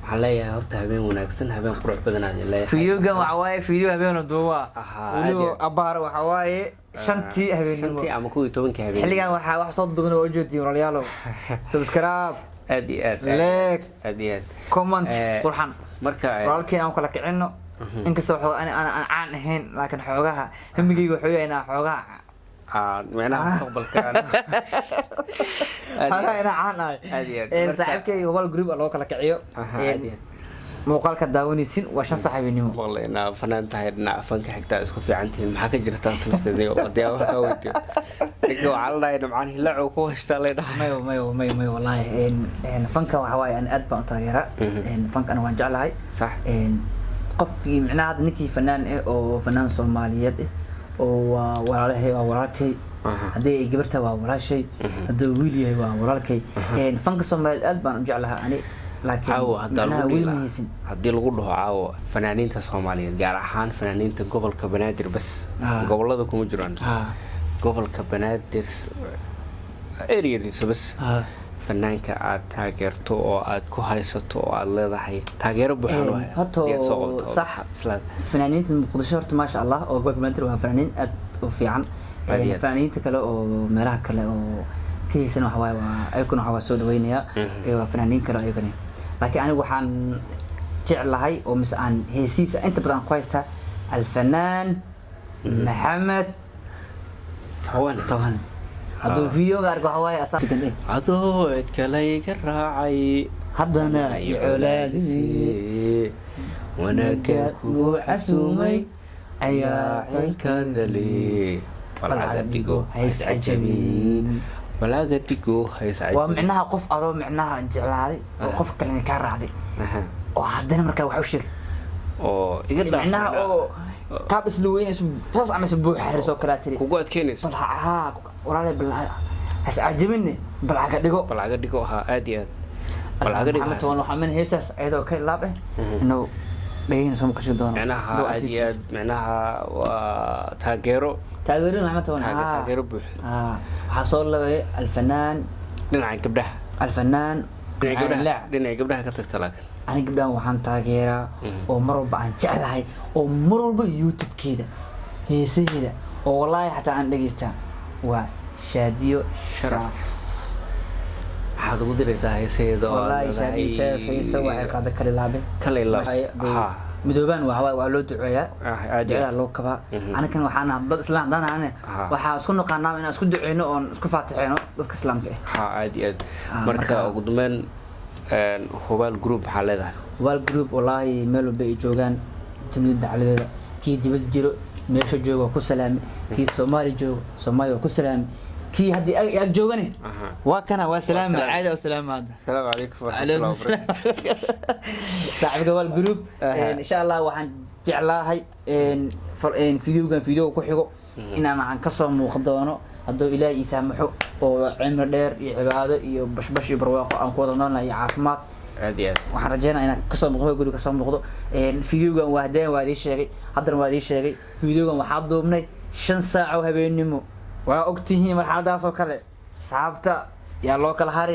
عليا horta habeen wanaagsan habeen qurux badan aan leeyahay fiidiyowgan waxa waaye fiidiyow habeen duuba waliba abaar waxa waaye shantii habeenimo shantii ama 12 habeen xilligan waxa wax soo duubnay oo joogtiin walaalayaal subscribe aad iyo aad like aad iyo aad comment qurxan marka walaalkeen aan kala kicino inkastoo aan caan ahayn laakiin xoogaha hamigayga wuxuu yahay inaan xoogaha معناها مستقبل كان أنا عانى صاحبك هو الجروب اللي هو كلا كعيو muuqaalka daawanaysin waa shan saxaabinimo والله انا فنان تاعنا فنك حقتا اسكو في عنتي ما حكى جرتا سلفتي وديا waxa weydiyo igu calay macaan hilaac ku hashtaa leedahay mayo wallahi fanka waxa waay aan aad baan taageera fanka ana waan jeclahay صح qofkii macnaha hadda ninkii fanaan oo fanaan Soomaaliyeed oo walaalkay hadii ay gabarta waa walaashay hadii wiil yahay waa walaalkay fanka Soomaaliyeed aad baan u jeclahay ani laakiin hadii lagu dhaho caawo fanaaniinta Soomaaliyeed gaar ahaan fanaaniinta gobolka Banaadir bas gobolada kuma jiraan gobolka Banaadir area bas fanaanka aad taageerto oo aad ku haysato oo aad leedahay taageero buuxan oo صح fanaaniinta Muqdisho horta ma sha Allah oo gobolka Banaadir waa fanaaniin aad u fiican fanaaniinta kale oo meelaha kale oo كيسنا وحواي وأيكون حواي سود وينيا وفنانين كلا أيكوني لكن أنا وحن جعل هاي ومسأن هي سيسة أنت بدأ كويسة الفنان محمد طوان هذا فيديو قارق حواي أصلا كده هذا إتكلي كراعي هذانا يعولادي وانا كاكو حسومي أيا عين لي ولا ديجو هيس عجبين ولا ديجو هيس عجبين ومعناها قف أرو معناها جعلادي وقف كلمة كراعي وهذانا مركب وحوشك معناها أو قابس لوين بس عم يسبوح حرس وكراتري كوجات كينس ها ولا بالله هيس عجبني بالعقد ديجو ها أديات بالعقد ديجو محمد توان وحمد هيساس أيضا كي لابه إنه لين سوم كشي دون معناها أديات معناها وتاجرو محمد توان تاجرو بوح حصل له الفنان دينا قبلها الفنان دينا قبلها كترت لك أنا قبلها وحن تاجرة ومرة بعن جعلها ومرة بيوتيوب كده هي سهلة والله حتى عن دقيقة وشاديو شرف حاجة مدرسة هي سيدة والله شاديو شرف هي سوى هذا كل لعبة مدوبان وهو لو دعيا دعيا لو كبا أنا كان وحنا ضد إسلام ده أنا وح أسكن قناة أنا أسكن دعينه أو أسكن فاتحينه ضد إسلام كه عادي مركا قدمان هو الجروب حالة هو الجروب والله ملو بيجوجان تميل على كي دبل ماشي جوجا كسلام كي سومالي جو سومالي وكسلام كي هدي جوجاني وكنا وسلام عادة وسلام هذا السلام عليكم ورحمة الله وبركاته صاحب جوال جروب إن شاء الله وحن جعلها هاي إن فيديو كحيو إن أنا عن كسر مقدمه هذا إلى يسامحه وعمر دير عبادة يبش برواق أن قدرنا يعافمات waxaan rajeynayaa inaan kasoo muuqdo guriga kasoo muuqdo fiidiyowgan waa hadeen waa idin sheegay haddana waa idin sheegay fiidiyowgan waxaa duubnay 5 saac oo habeenimo waa ogtihiin marxaladaas oo kale saabta yaa loo kala harin